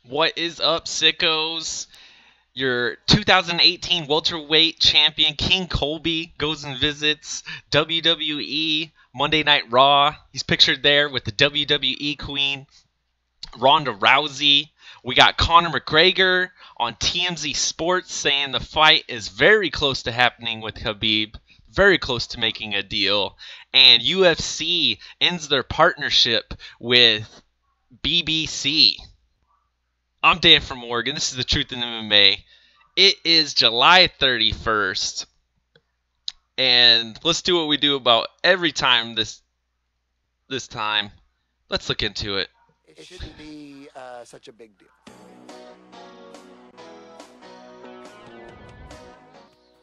What is up, sickos? Your 2018 welterweight champion King Colby goes and visits WWE Monday Night Raw. He's pictured there with the WWE Queen, Ronda Rousey. We got Conor McGregor on TMZ Sports saying the fight is very close to happening with Khabib, very close to making a deal. And UFC ends their partnership with BBC. I'm Dan from Oregon. This is The Truth in MMA. It is July 31st. And let's do what we do about every time this time. Let's look into it. It shouldn't be such a big deal.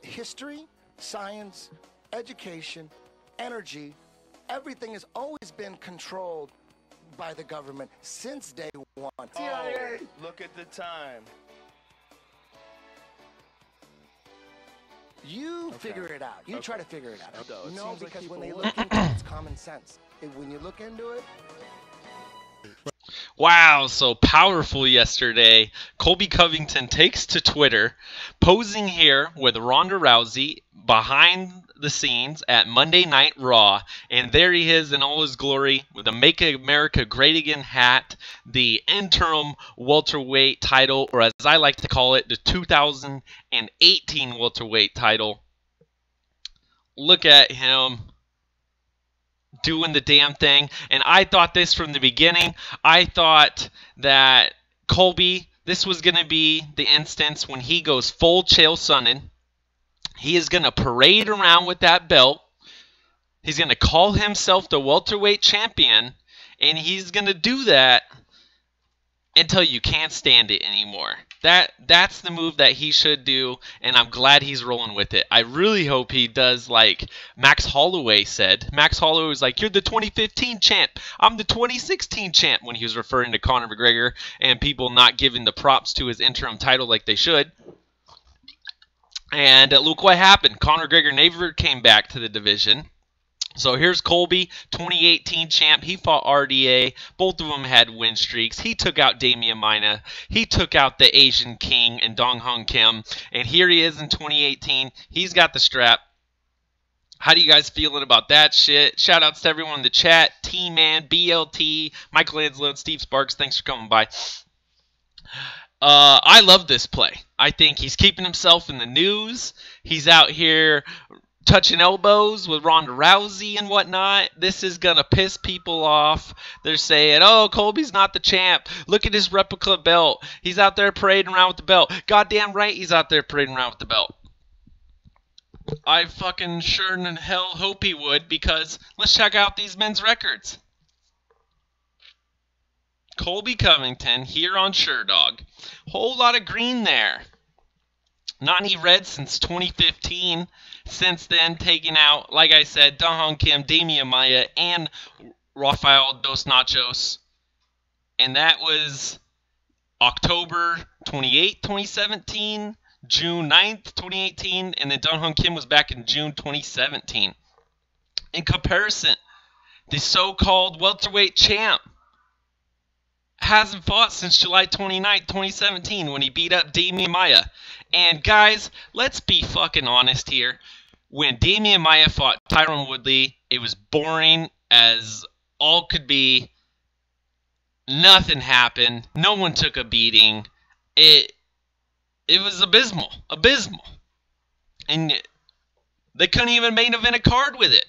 History, science, education, energy, everything has always been controlled by the government since day one. CIA, look at the time. You figure it out. You try to figure it out. No, it No, seems like because when they people look into it, it's common sense. When you look into it, Wow, so powerful yesterday. Colby Covington takes to Twitter, posing here with Ronda Rousey behind the scenes at Monday Night Raw. And there he is in all his glory with the Make America Great Again hat, the interim welterweight title, or as I like to call it, the 2018 welterweight title. Look at him doing the damn thing. And I thought this from the beginning. I thought that Colby, this was going to be the instance when he goes full Chael Sonnen. He is going to parade around with that belt. He's going to call himself the welterweight champion. And he's going to do that until you can't stand it anymore. That's the move that he should do, and I'm glad he's rolling with it. I really hope he does like Max Holloway said. Max Holloway was like, "You're the 2015 champ. I'm the 2016 champ," when he was referring to Conor McGregor and people not giving the props to his interim title like they should. And look what happened. Conor McGregor never came back to the division. So here's Colby, 2018 champ. He fought RDA. Both of them had win streaks. He took out Damian Maia. He took out the Asian King and Dong Hong Kim. And here he is in 2018. He's got the strap. How do you guys feeling about that shit? Shout outs to everyone in the chat. T-Man, BLT, Michelangelo, and Steve Sparks. Thanks for coming by. I love this play. I think he's keeping himself in the news. He's out here touching elbows with Ronda Rousey and whatnot. This is going to piss people off. They're saying, "Oh, Colby's not the champ. Look at his replica belt. He's out there parading around with the belt." Goddamn right he's out there parading around with the belt. I fucking sure in hell hope he would, because let's check out these men's records. Colby Covington here on SureDog. Whole lot of green there. Not any red since 2015. Since then, taking out, like I said, Dong Hong Kim, Damian Maia, and Rafael Dos Nachos. And that was October 28, 2017, June 9th, 2018, and then Dong Hong Kim was back in June 2017. In comparison, the so-called welterweight champ hasn't fought since July 29th, 2017, when he beat up Damian Maia. And guys, let's be fucking honest here. When Damian Maia fought Tyron Woodley, it was boring as all could be. Nothing happened. No one took a beating. It was abysmal. Abysmal. And they couldn't even main event a card with it.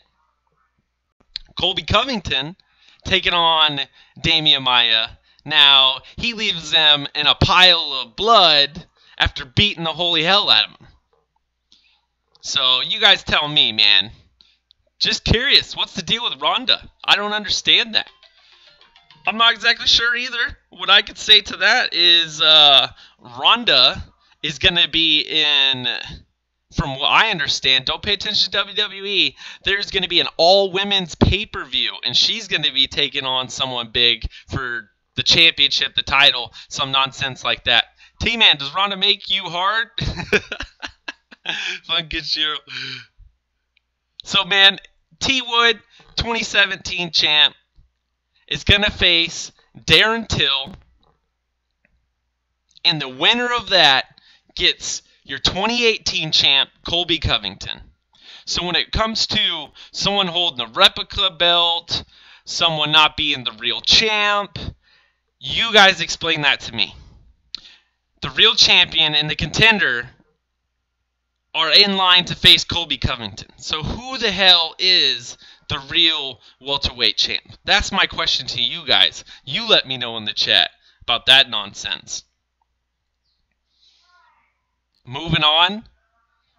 Colby Covington taking on Damian Maia. Now, he leaves them in a pile of blood after beating the holy hell out of him. So, you guys tell me, man. Just curious, what's the deal with Ronda? I don't understand that. I'm not exactly sure either. What I could say to that is Ronda is going to be in, from what I understand, don't pay attention to WWE, there's going to be an all-women's pay-per-view, and she's going to be taking on someone big for the championship, the title, some nonsense like that. T-Man, does Ronda make you hard? Fucking shit. So, man, T-Wood, 2017 champ, is going to face Darren Till And the winner of that gets your 2018 champ, Colby Covington. So when it comes to someone holding a replica belt, someone not being the real champ, you guys explain that to me. The real champion and the contender are in line to face Colby Covington. So who the hell is the real welterweight champ? That's my question to you guys. You let me know in the chat about that nonsense. Moving on,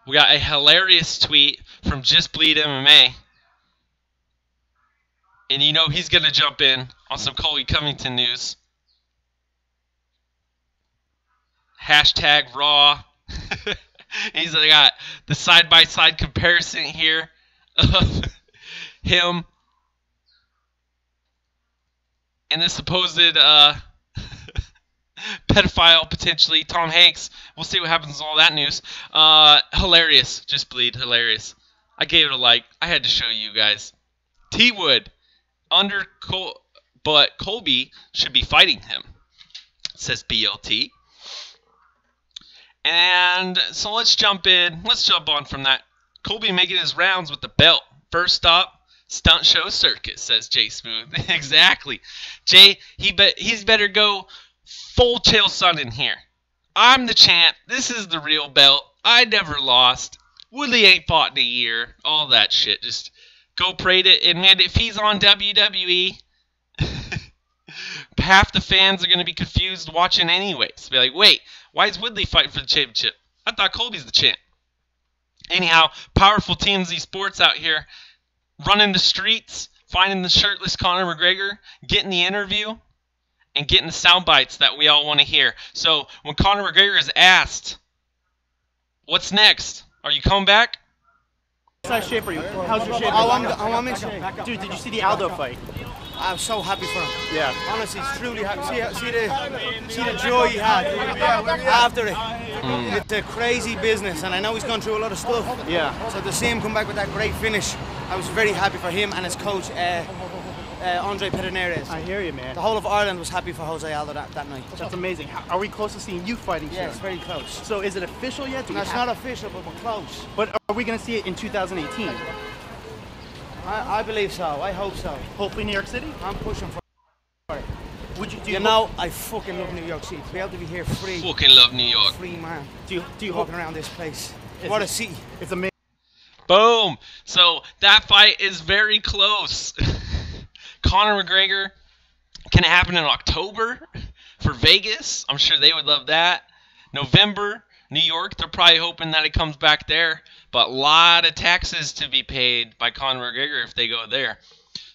we got a hilarious tweet from Just Bleed MMA. And you know he's going to jump in on some Colby Covington news. Hashtag Raw. He's got the side-by-side comparison here of him and the supposed pedophile, potentially, Tom Hanks. We'll see what happens with all that news. Hilarious. Just Bleed. Hilarious. I gave it a like. I had to show you guys. T-Wood. But Colby should be fighting him, says BLT. And so let's jump in. Let's jump on from that. Colby making his rounds with the belt. First stop, Stunt Show Circus, says Jay Smooth. Exactly. Jay, he's better go full Chael Sonnen here. I'm the champ. This is the real belt. I never lost. Woodley ain't fought in a year. All that shit. Just go parade it. And man, if he's on WWE, half the fans are going to be confused watching anyways. Be like, wait, why is Woodley fighting for the championship? I thought Colby's the champ. Anyhow, powerful TMZ Sports out here running the streets, finding the shirtless Conor McGregor, getting the interview, and getting the sound bites that we all want to hear. So when Conor McGregor is asked, what's next? Are you coming back? How's shape for you? How's your shape? I'm in shape. Dude, did you see the Aldo fight? I'm so happy for him. Yeah. Honestly, truly happy. See the joy he had after it. It's a crazy business, and I know he's gone through a lot of stuff. Yeah. So to see him come back with that great finish, I was very happy for him and his coach, Andre Pederneiras. I hear you, man. The whole of Ireland was happy for Jose Aldo that night. That's amazing. Are we close to seeing you fighting Yeah, soon? it's very close. So is it official yet? No, it's not official, but we're close. But are we going to see it in 2018? I believe so. I hope so. Hopefully New York City? I'm pushing for it. Would you, You know, I fucking love New York City. To be able to be here free. Fucking love New York. Free man. do you Walking hope around this place. Is What it- a city. it's amazing? Boom. So that fight is very close. Conor McGregor. Can it happen in October for Vegas? I'm sure they would love that. November, New York. They're probably hoping that it comes back there. But a lot of taxes to be paid by Conor McGregor if they go there.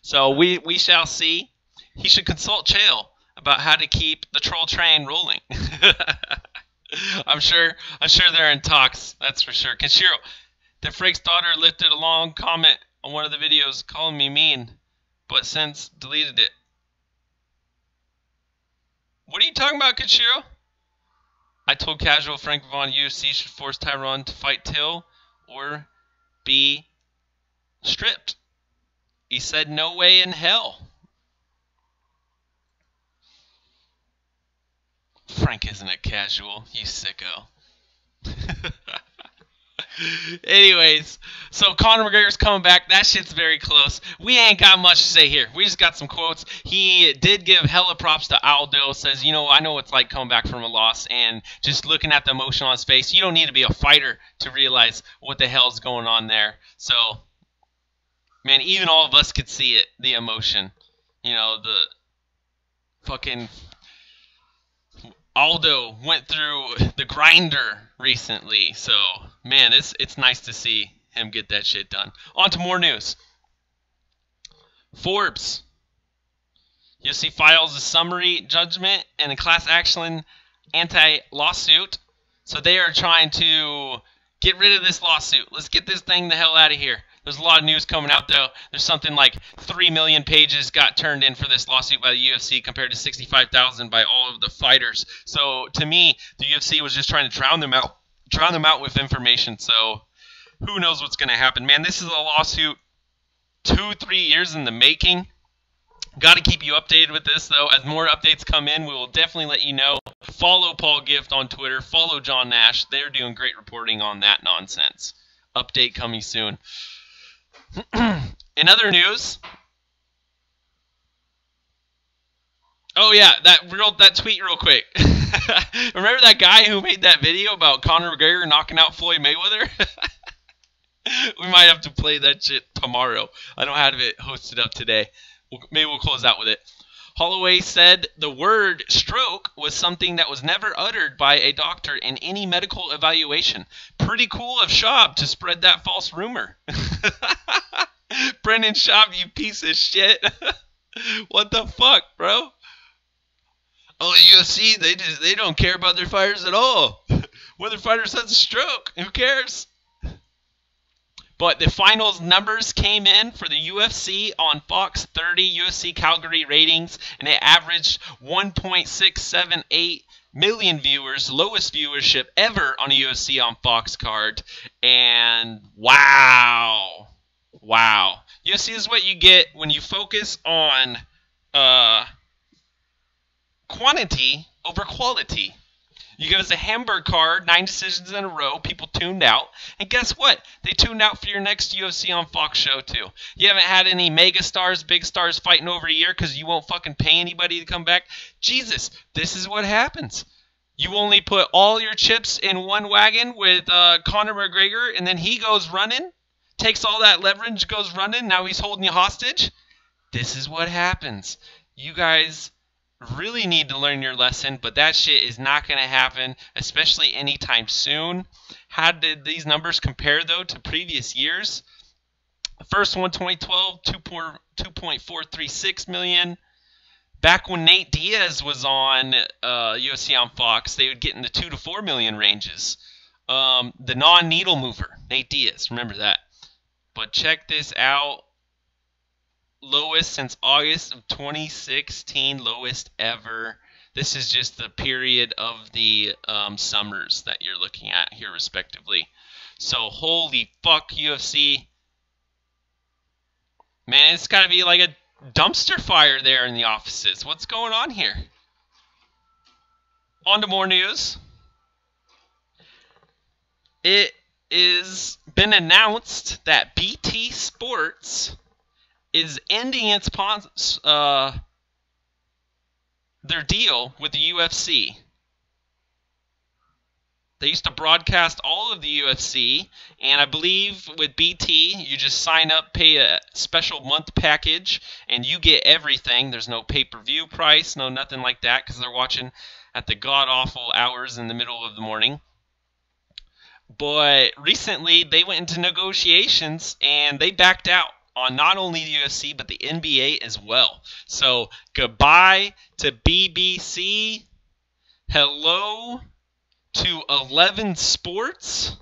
So we shall see. He should consult Chael about how to keep the troll train rolling. I'm sure they're in talks. That's for sure. Kenshiro, the Frake's daughter lifted a long comment on one of the videos calling me mean, but since deleted it. What are you talking about, Kenshiro? I told Casual Frank Vaughn UFC should force Tyron to fight Till or be stripped. He said no way in hell. Frank isn't a casual, you sicko. Anyways, so Conor McGregor's coming back. That shit's very close. We ain't got much to say here. We just got some quotes. He did give hella props to Aldo. Says, you know, I know what it's like coming back from a loss, and just looking at the emotion on his face, you don't need to be a fighter to realize what the hell's going on there. So, man, even all of us could see it, the emotion. You know, the fucking Aldo went through the grinder recently, so man, it's nice to see him get that shit done. On to more news. Forbes. UFC files a summary judgment and a class action anti-lawsuit. So they are trying to get rid of this lawsuit. Let's get this thing the hell out of here. There's a lot of news coming out, though. There's something like 3 million pages got turned in for this lawsuit by the UFC compared to 65,000 by all of the fighters. So, to me, the UFC was just trying to drown them out with information. So, who knows what's going to happen. Man, this is a lawsuit 2-3 years in the making. Got to keep you updated with this, though. As more updates come in, we will definitely let you know. Follow Paul Gift on Twitter. Follow John Nash. They're doing great reporting on that nonsense. Update coming soon. In other news... Oh, yeah, that tweet real quick. Remember that guy who made that video about Conor McGregor knocking out Floyd Mayweather? We might have to play that shit tomorrow. I don't have it hosted up today. Maybe we'll close out with it. Holloway said the word stroke was something that was never uttered by a doctor in any medical evaluation. Pretty cool of Schaub to spread that false rumor. Brendan Schaub, you piece of shit. What the fuck, bro? Oh, the UFC, they don't care about their fighters at all. Whether fighters has a stroke, who cares? But the finals numbers came in for the UFC on Fox 30 UFC Calgary ratings, and it averaged 1.678 million viewers, lowest viewership ever on a UFC on Fox card. And wow. UFC is what you get when you focus on quantity over quality. You give us a Hamburg card, 9 decisions in a row, people tuned out, and guess what? They tuned out for your next UFC on Fox show too. You haven't had any mega stars, big stars fighting over a year because you won't fucking pay anybody to come back. Jesus, this is what happens. You only put all your chips in one wagon with Conor McGregor, and then he goes running, takes all that leverage, goes running, now he's holding you hostage. This is what happens. You guys really need to learn your lesson, but that shit is not going to happen, especially anytime soon. How did these numbers compare, though, to previous years? The first one, 2012, 2.436 million. Back when Nate Diaz was on UFC on Fox, they would get in the 2 to 4 million ranges. The non-needle mover, Nate Diaz, remember that. But check this out. Lowest since August of 2016, lowest ever. This is just the period of the summers that you're looking at here, respectively. So, holy fuck, UFC. Man, it's got to be like a dumpster fire there in the offices. What's going on here? On to more news. It is been announced that BT Sports is ending its their deal with the UFC. They used to broadcast all of the UFC, and I believe with BT, you just sign up, pay a special month package, and you get everything. There's no pay-per-view price, no nothing like that, because they're watching at the god-awful hours in the middle of the morning. But recently, they went into negotiations, and they backed out on not only the UFC, but the NBA as well. So, goodbye to BBC. Hello to 11 Sports.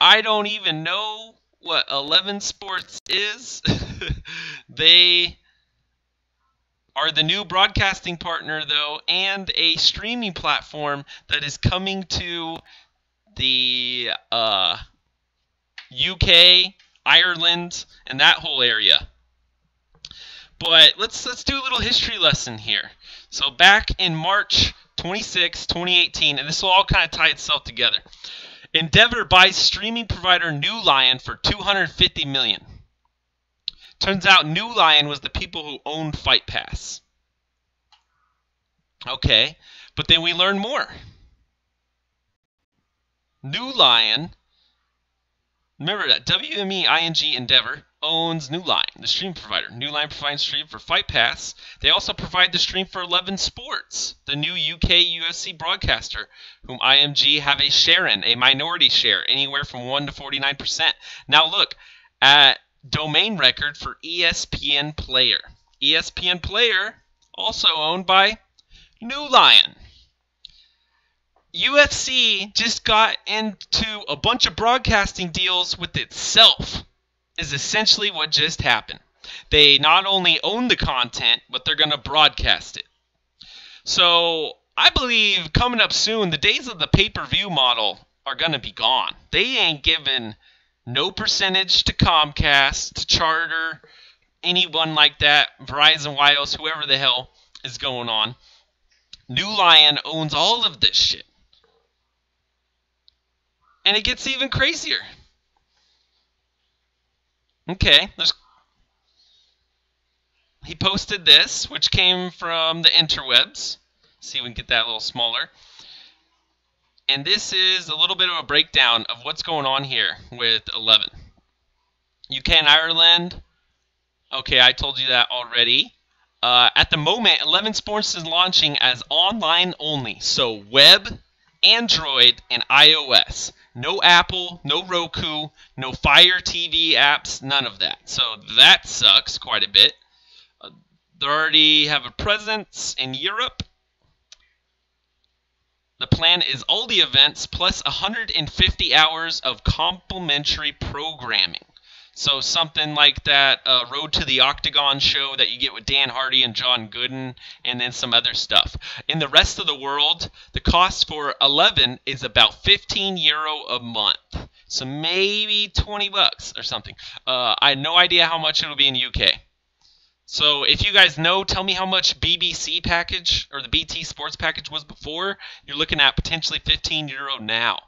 I don't even know what 11 Sports is. They are the new broadcasting partner, though, and a streaming platform that is coming to the UK, Ireland, and that whole area. But let's do a little history lesson here. So back in March 26, 2018, and this will all kind of tie itself together. Endeavor buys streaming provider New Lion for $250 million. Turns out New Lion was the people who owned Fight Pass. Okay, but then we learn more. New Lion, remember that WME ING Endeavor owns New Line, the stream provider. New Line provides stream for Fight Pass. They also provide the stream for 11 Sports, the new UK UFC broadcaster, whom IMG have a share in, a minority share, anywhere from 1 to 49%. Now look at domain record for ESPN Player. ESPN Player, also owned by New Lion. UFC just got into a bunch of broadcasting deals with itself, is essentially what just happened. They not only own the content, but they're going to broadcast it. So I believe coming up soon, the days of the pay-per-view model are going to be gone. They ain't giving no percentage to Comcast, to Charter, anyone like that, Verizon, Wireless, whoever the hell is going on. New Lion owns all of this shit. And it gets even crazier. Okay, he posted this, which came from the interwebs. See if we can get that a little smaller. And this is a little bit of a breakdown of what's going on here with 11. UK and Ireland. Okay, I told you that already. At the moment, 11 Sports is launching as online only. So web, Android, and iOS. No Apple, no Roku, no Fire TV apps, none of that. So that sucks quite a bit. They already have a presence in Europe. The plan is all the events plus 150 hours of complimentary programming. So something like that Road to the Octagon show that you get with Dan Hardy and John Gooden, and then some other stuff. In the rest of the world, the cost for 11 is about €15 a month. So maybe 20 bucks or something. I have no idea how much it'll be in the UK. So if you guys know, tell me how much BBC package or the BT Sports package was before. You're looking at potentially €15 now.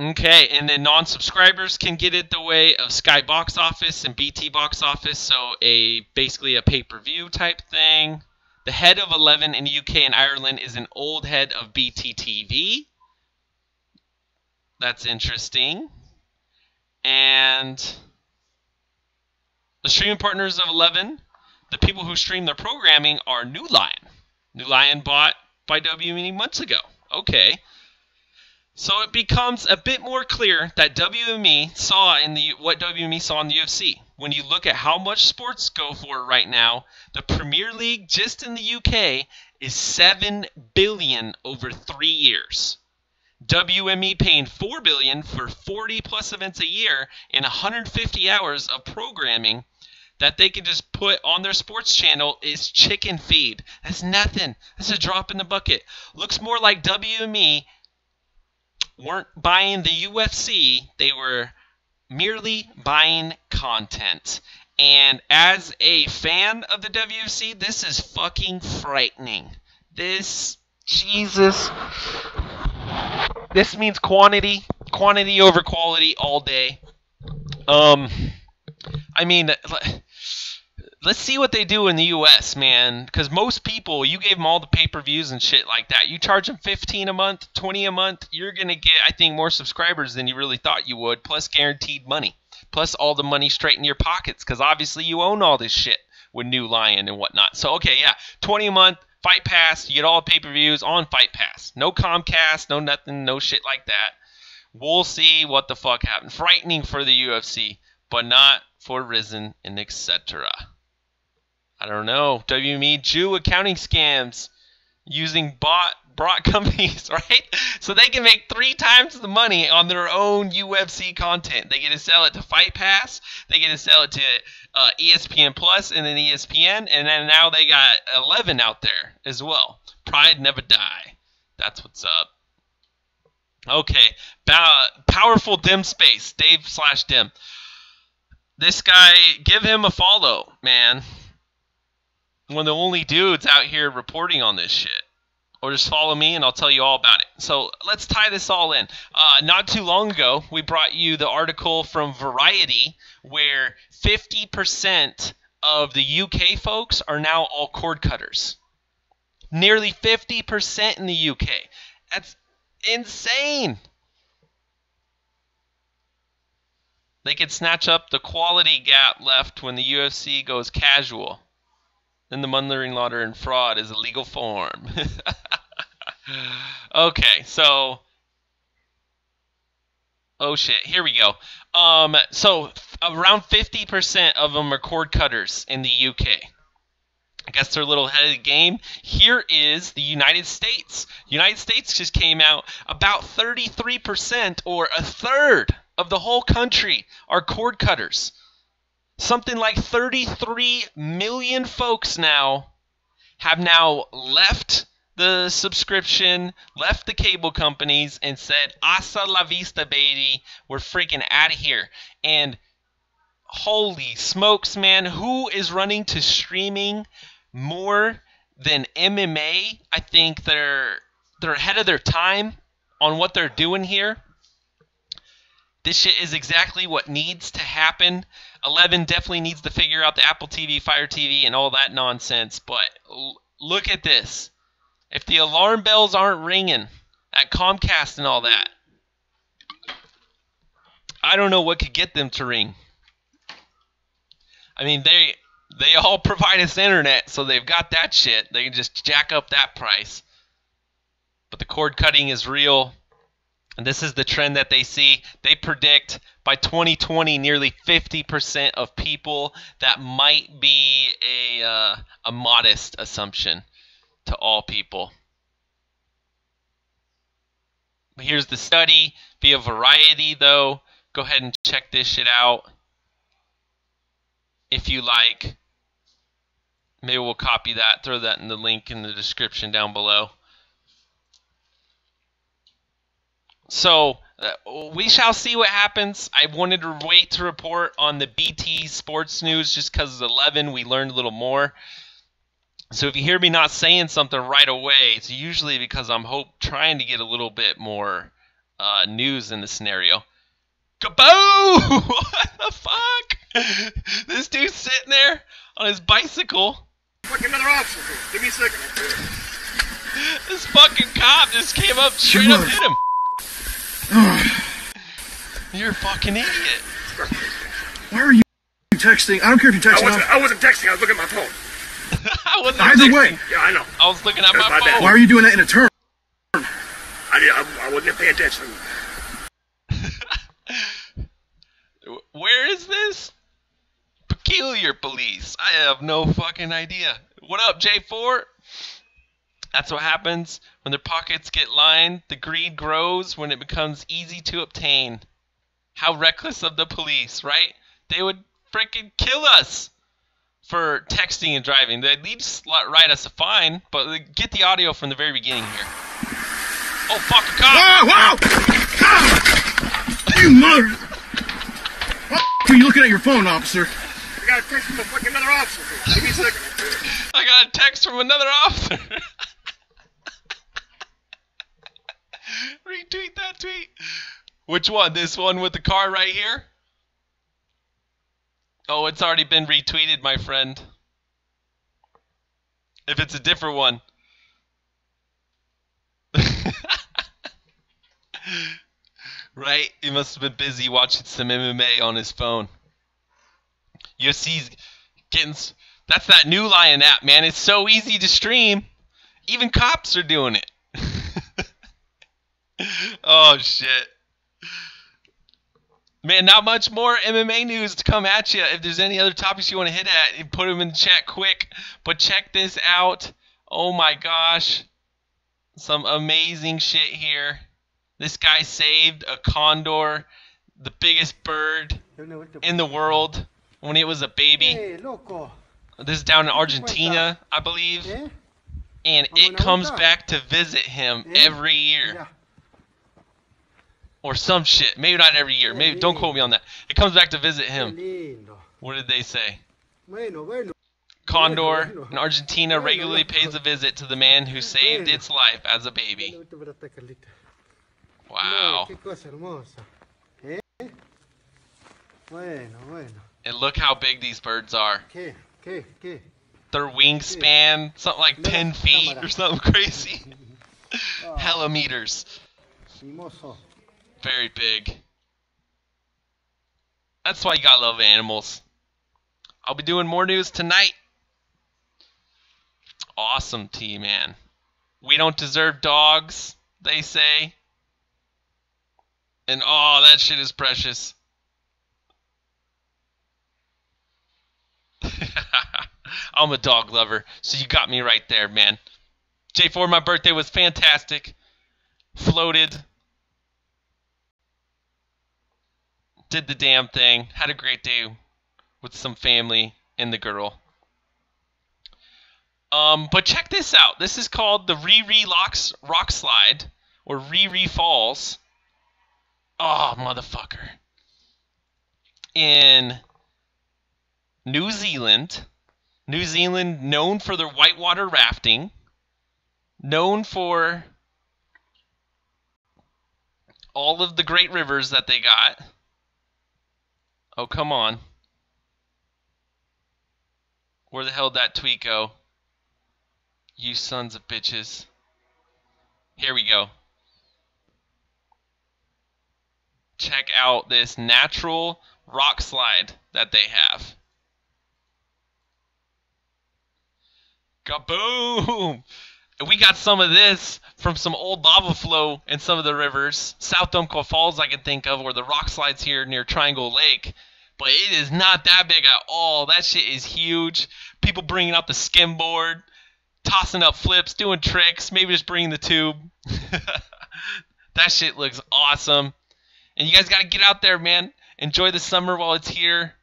Okay, and then non-subscribers can get it the way of Sky Box Office and BT Box Office, so basically a pay-per-view type thing. The head of 11 in the UK and Ireland is an old head of BT TV. That's interesting. And the streaming partners of 11, the people who stream their programming are New Lion. New Lion bought by WWE months ago. Okay. So it becomes a bit more clear that WME saw what WME saw in the UFC. When you look at how much sports go for right now, the Premier League just in the UK is $7 billion over 3 years. WME paying $4 billion for 40 plus events a year and 150 hours of programming that they can just put on their sports channel is chicken feed. That's nothing. That's a drop in the bucket. Looks more like WME weren't buying the UFC, they were merely buying content. And as a fan of the WFC, this is fucking frightening. This means quantity over quality all day. I mean, let's see what they do in the U.S., man. Because most people, you gave them all the pay-per-views and shit like that. You charge them $15 a month, $20 a month, you're going to get, I think, more subscribers than you really thought you would, plus guaranteed money. Plus all the money straight in your pockets, because obviously you own all this shit with New Lion and whatnot. So, okay, yeah, $20 a month, Fight Pass, you get all the pay-per-views on Fight Pass. No Comcast, no nothing, no shit like that. We'll see what the fuck happens. Frightening for the UFC, but not for Risen and etc. I don't know. WME Jew accounting scams using bot companies, right? So they can make 3 times the money on their own UFC content. They get to sell it to Fight Pass. They get to sell it to ESPN Plus and then ESPN. And then now they got 11 out there as well. Pride never die. That's what's up. Okay. Powerful Dim Space. Dave/Dim. This guy, give him a follow, man. One of the only dudes out here reporting on this shit. Or just follow me and I'll tell you all about it. So let's tie this all in. Not too long ago, we brought you the article from Variety where 50% of the UK folks are now all cord cutters. Nearly 50% in the UK. That's insane. They could snatch up the quality gap left when the UFC goes casual. Then the money laundering and fraud is a legal form. Okay, so... Oh shit, here we go. So, around 50% of them are cord cutters in the UK. I guess they're a little ahead of the game. Here is the United States. United States just came out about 33%, or a third of the whole country are cord cutters. Something like 33 million folks now have now left the subscription, left the cable companies, and said, "Hasta la vista, baby. We're freaking out of here." And Holy smokes, man. Who is running to streaming more than MMA? I think they're ahead of their time on what they're doing here. This shit is exactly what needs to happen. 11 definitely needs to figure out the Apple TV, Fire TV, and all that nonsense. But look at this. If the alarm bells aren't ringing at Comcast and all that, I don't know what could get them to ring. I mean, they all provide us internet, so they've got that shit. They can just jack up that price. But the cord cutting is real. And this is the trend that they see. They predict by 2020 nearly 50% of people. That might be a modest assumption to all people. But here's the study via Variety, though. Go ahead and check this shit out if you like. Maybe we'll copy that, throw that in the link in the description down below. So, we shall see what happens. I wanted to wait to report on the BT Sports News just because it's 11. We learned a little more. So if you hear me not saying something right away, it's usually because I'm trying to get a little bit more news in the scenario. Kaboom! What the fuck? This dude's sitting there on his bicycle. Fuck another officer. Give me a second. This fucking cop just came up straight up hit him. You're a fucking idiot. Why are you texting? I don't care if you're texting. I wasn't texting. I was looking at my phone. I wasn't Either texting. way. Yeah, I know. I was looking at my my phone. bad. Why are you doing that in a turn? I wasn't paying attention. Where is this? Peculiar police. I have no fucking idea. What up, J4? That's what happens when their pockets get lined. The greed grows when it becomes easy to obtain. How reckless of the police, right? They would freaking kill us for texting and driving. They'd at least write us a fine, but get the audio from the very beginning here. Oh, fuck, a cop! Wow! You mother! What are you looking at your phone, officer? I got a text from fucking another officer. Give me a second. I got a text from another officer. Retweet that tweet. Which one? This one with the car right here? Oh, it's already been retweeted, my friend. If it's a different one. Right? He must have been busy watching some MMA on his phone. UFC's getting... That's that New Lion app, man. It's so easy to stream. Even cops are doing it. Oh, shit. Man, not much more MMA news to come at you. If there's any other topics you want to hit at, you put them in the chat quick. But check this out. Oh, my gosh. Some amazing shit here. This guy saved a condor, the biggest bird in the world, when it was a baby. This is down in Argentina, I believe. And it comes back to visit him every year. Or some shit. Maybe not every year. Maybe don't quote me on that. It comes back to visit him. What did they say? Condor in Argentina regularly pays a visit to the man who saved its life as a baby. Wow. And look how big these birds are. Their wingspan, something like 10 feet or something crazy. Hella meters. Very big. That's why you gotta love animals. I'll be doing more news tonight. Awesome tea, man. We don't deserve dogs, they say. And oh, that shit is precious. I'm a dog lover, so you got me right there, man. J4, my birthday was fantastic. Floated. Did the damn thing. Had a great day with some family and the girl. But check this out. This is called the Riri Rock Slide, or Riri Falls. Oh, motherfucker. In New Zealand. New Zealand known for their whitewater rafting. Known for all of the great rivers that they got. Oh, come on. Where the hell did that tweet go? You sons of bitches. Here we go. Check out this natural rock slide that they have. Kaboom! We got some of this from some old lava flow in some of the rivers. South Umpqua Falls I can think of, or the rock slides here near Triangle Lake. But it is not that big at all. That shit is huge. People bringing out the skimboard, tossing up flips, doing tricks, maybe just bringing the tube. That shit looks awesome. And you guys got to get out there, man. Enjoy the summer while it's here.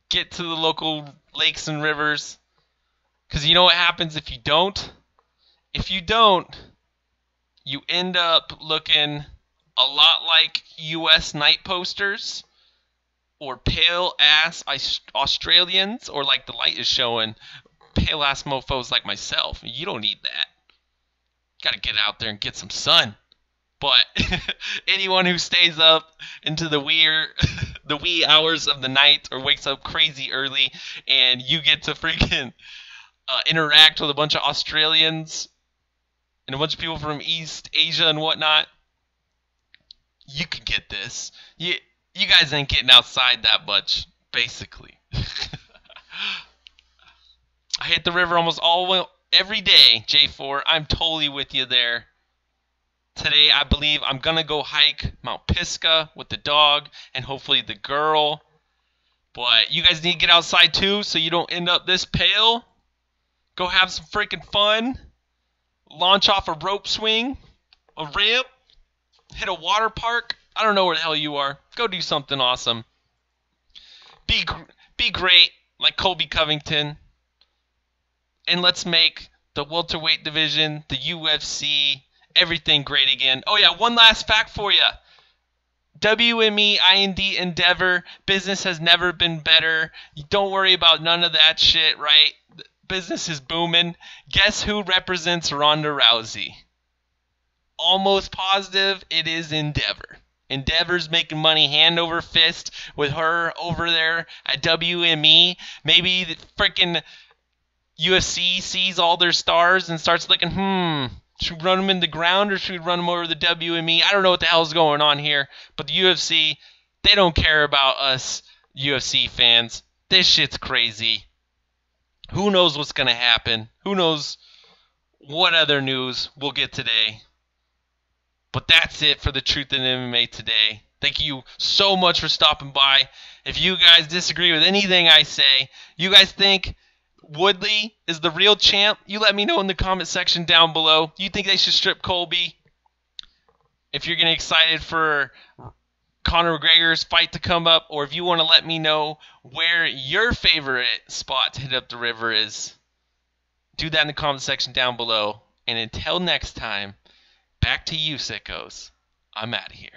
Get to the local lakes and rivers. Because you know what happens if you don't? If you don't, you end up looking a lot like U.S. night posters or pale-ass Australians, or like the light is showing, pale-ass mofos like myself. You don't need that. Got to get out there and get some sun. But anyone who stays up into the wee hours of the night or wakes up crazy early and you get to freaking interact with a bunch of Australians and a bunch of people from East Asia and whatnot, you could get this. You guys ain't getting outside that much, basically. I hit the river almost every day, J4. I'm totally with you there. Today, I believe I'm going to go hike Mount Pisgah with the dog and hopefully the girl. But you guys need to get outside too so you don't end up this pale. Go have some freaking fun. Launch off a rope swing, a ramp, hit a water park. I don't know where the hell you are. Go do something awesome. Be great like Colby Covington. And let's make the welterweight division, the UFC, everything great again. Oh yeah, one last fact for you. WME IND Endeavor, business has never been better. Don't worry about none of that shit, right? Business is booming. Guess who represents Ronda Rousey? Almost positive it is Endeavor. Endeavor's making money hand over fist with her over there at WME. Maybe the freaking UFC sees all their stars and starts looking, should we run them in the ground or should we run them over the WME? I don't know what the hell's going on here. But the UFC, they don't care about us UFC fans. This shit's crazy. Who knows what's going to happen? Who knows what other news we'll get today? But that's it for the Truth in MMA today. Thank you so much for stopping by. If you guys disagree with anything I say, you guys think Woodley is the real champ, you let me know in the comment section down below. You think they should strip Colby? If you're getting excited for Conor McGregor's fight to come up, or if you want to let me know where your favorite spot to hit up the river is, do that in the comment section down below. And until next time, back to you, sickos. I'm out of here.